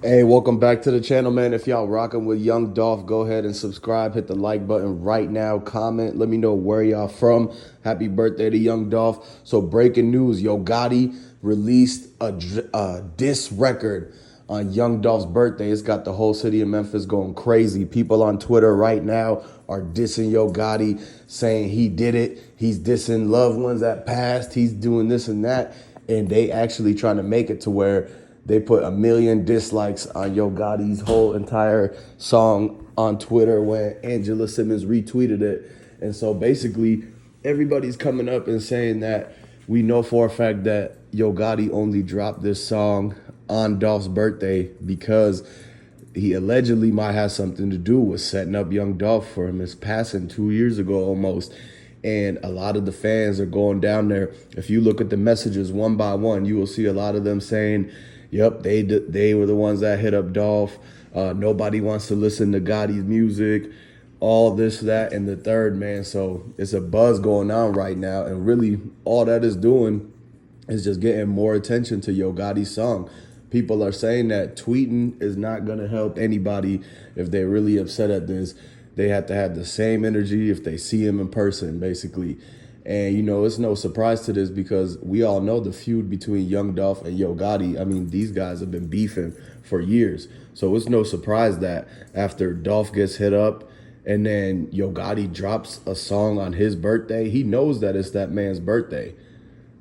Hey, welcome back to the channel, man. If y'all rocking with Young Dolph, go ahead and subscribe. Hit the like button right now. Comment. Let me know where y'all from. Happy birthday to Young Dolph. So breaking news, Yo Gotti released a diss record on Young Dolph's birthday. It's got the whole city of Memphis going crazy. People on Twitter right now are dissing Yo Gotti, saying he did it. He's dissing loved ones that passed. He's doing this and that. And they actually trying to make it to where they put 1 million dislikes on Yo Gotti's whole entire song on Twitter when Angela Simmons retweeted it. And so basically, everybody's coming up and saying that we know for a fact that Yo Gotti only dropped this song on Dolph's birthday because he allegedly might have something to do with setting up Young Dolph for him. His passing 2 years ago almost. And a lot of the fans are going down there. If you look at the messages one by one, you will see a lot of them saying, yep, they were the ones that hit up Dolph. Nobody wants to listen to Gotti's music, all this, that, and the third, man. So it's a buzz going on right now. And really, all that is doing is just getting more attention to Yo Gotti's song. People are saying that tweeting is not going to help anybody if they're really upset at this. They have to have the same energy if they see him in person, basically. And, you know, it's no surprise to this because we all know the feud between Young Dolph and Yo Gotti. I mean, these guys have been beefing for years. So it's no surprise that after Dolph gets hit up and then Yo Gotti drops a song on his birthday, he knows that it's that man's birthday.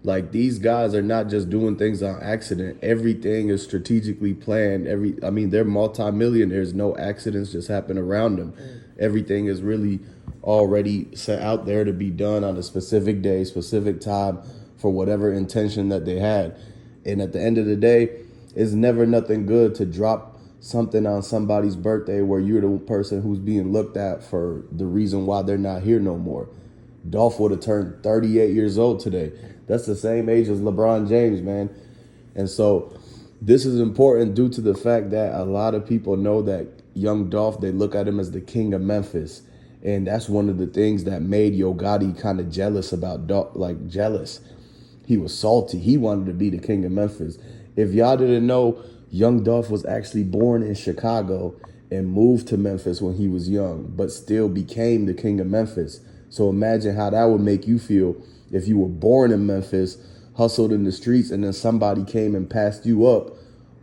Like, these guys are not just doing things on accident. Everything is strategically planned. They're multimillionaires. No accidents just happen around them. Everything is really already set out there to be done on a specific day, specific time, for whatever intention that they had. And at the end of the day, it's never nothing good to drop something on somebody's birthday where you're the person who's being looked at for the reason why they're not here no more. Dolph would have turned 38 years old today. That's the same age as LeBron James, man. And so this is important due to the fact that a lot of people know that Young Dolph, they look at him as the king of Memphis. And that's one of the things that made Yo Gotti kind of jealous about Dolph, like jealous. He was salty. He wanted to be the king of Memphis. If y'all didn't know, Young Dolph was actually born in Chicago and moved to Memphis when he was young, but still became the king of Memphis. So imagine how that would make you feel if you were born in Memphis, hustled in the streets, and then somebody came and passed you up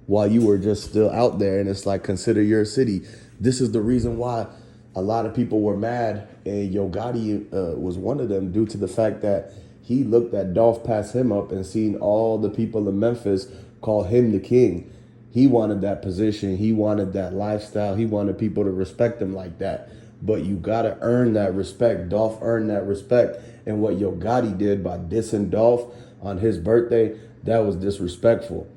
while you were just still out there. And it's like, consider your city. This is the reason why a lot of people were mad. And Yo Gotti was one of them due to the fact that he looked at Dolph pass him up and seen all the people in Memphis call him the king. He wanted that position. He wanted that lifestyle. He wanted people to respect him like that. But you got to earn that respect. Dolph earned that respect. And what Yo Gotti did by dissing Dolph on his birthday, that was disrespectful.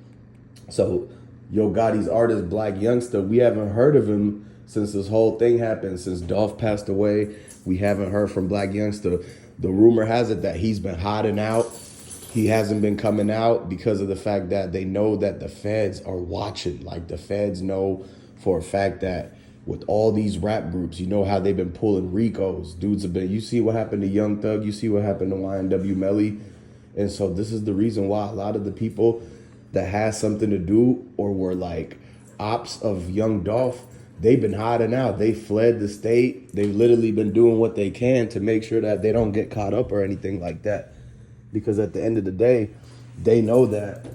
So Yo Gotti's artist, blacyoungsta, we haven't heard of him since this whole thing happened. Since Dolph passed away, we haven't heard from blacyoungsta. The rumor has it that he's been hiding out. He hasn't been coming out because of the fact that they know that the feds are watching. Like, the feds know for a fact that with all these rap groups, you know how they've been pulling Ricos. Dudes have been, you see what happened to Young Thug, you see what happened to YNW Melly. And so this is the reason why a lot of the people that has something to do or were like ops of Young Dolph, they've been hiding out. They fled the state. They've literally been doing what they can to make sure that they don't get caught up or anything like that. Because at the end of the day, they know that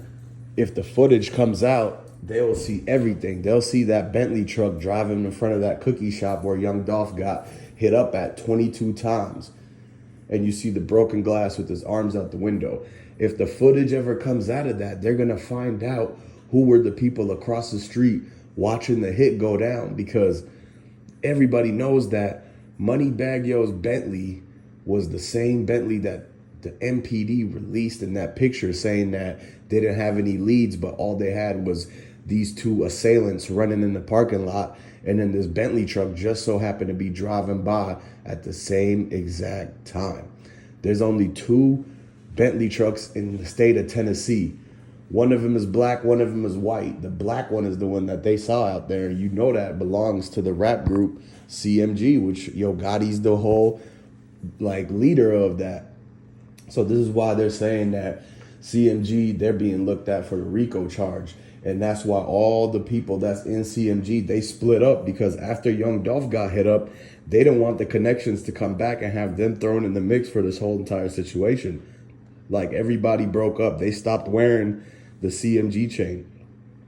if the footage comes out, they'll see everything. They'll see that Bentley truck driving in front of that cookie shop where Young Dolph got hit up at 22 times. And you see the broken glass with his arms out the window. If the footage ever comes out of that, they're going to find out who were the people across the street watching the hit go down, because everybody knows that Moneybagyo's Bentley was the same Bentley that the MPD released in that picture, saying that they didn't have any leads, but all they had was these two assailants running in the parking lot, and then this Bentley truck just so happened to be driving by at the same exact time. There's only two Bentley trucks in the state of Tennessee. One of them is black, one of them is white. The black one is the one that they saw out there. You know that belongs to the rap group CMG, which Yo Gotti's the whole leader of that. So this is why they're saying that CMG, they're being looked at for the RICO charge. And that's why all the people that's in CMG, they split up, because after Young Dolph got hit up, they didn't want the connections to come back and have them thrown in the mix for this whole entire situation. Like, everybody broke up. They stopped wearing the CMG chain.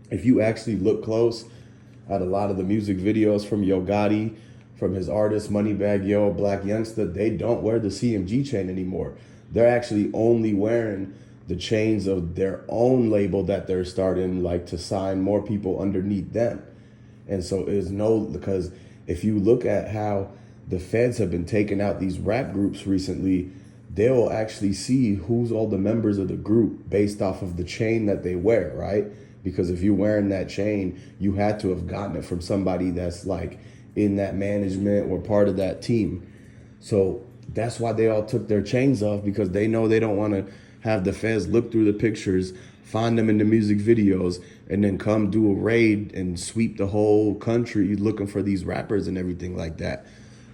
If you actually look close at a lot of the music videos from Yogotti, from his artists moneybaggyo, blacyoungsta, they don't wear the CMG chain anymore. They're actually only wearing the chains of their own label that they're starting, like, to sign more people underneath them. And so it's because if you look at how the feds have been taking out these rap groups recently, they'll actually see who's all the members of the group based off of the chain that they wear, right? Because if you're wearing that chain, you had to have gotten it from somebody that's like in that management or part of that team. So that's why they all took their chains off, because they know they don't want to have the feds look through the pictures, find them in the music videos, and then come do a raid and sweep the whole country looking for these rappers and everything like that.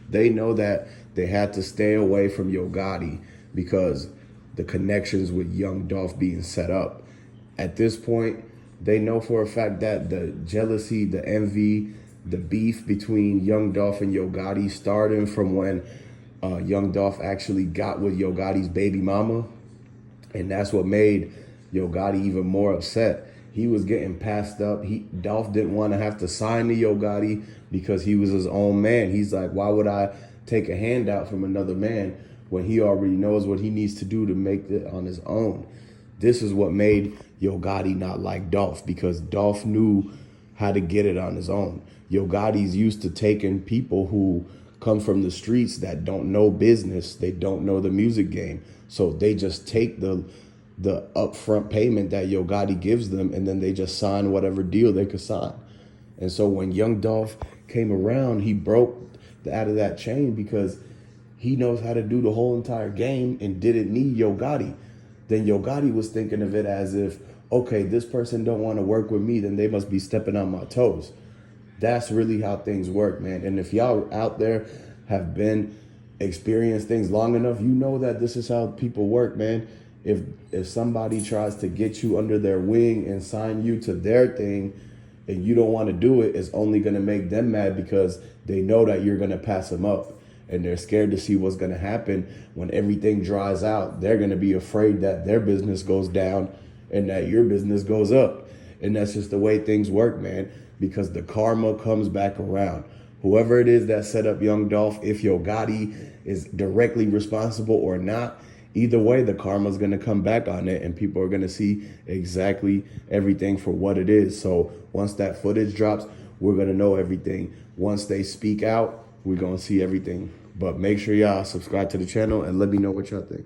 They know that they had to stay away from Yogotti because the connections with Young Dolph being set up. At this point, they know for a fact that the jealousy, the envy, the beef between Young Dolph and Yogotti starting from when Young Dolph actually got with Yogotti's baby mama. And that's what made Yogotti even more upset. He was getting passed up. Dolph didn't want to have to sign to Yogotti because he was his own man. He's like, why would I take a handout from another man when he already knows what he needs to do to make it on his own? This is what made Yogotti not like Dolph, because Dolph knew how to get it on his own. Yogotti's used to taking people who come from the streets that don't know business. They don't know the music game. So they just take the upfront payment that Yogotti gives them, and then they just sign whatever deal they could sign. And so when Young Dolph came around, he broke out of that chain because he knows how to do the whole entire game and didn't need Yogotti. Then Yogotti was thinking of it as if, okay, this person don't want to work with me, then they must be stepping on my toes. That's really how things work, man. And if y'all out there have been experienced things long enough, you know that this is how people work, man. If somebody tries to get you under their wing and sign you to their thing and you don't want to do it, it's only going to make them mad because they know that you're going to pass them up. And they're scared to see what's going to happen when everything dries out. They're going to be afraid that their business goes down and that your business goes up. And that's just the way things work, man, because the karma comes back around. Whoever it is that set up Young Dolph, if Yogotti is directly responsible or not, either way, the karma is going to come back on it, and people are going to see exactly everything for what it is. So once that footage drops, we're going to know everything. Once they speak out, we're going to see everything. But make sure y'all subscribe to the channel and let me know what y'all think.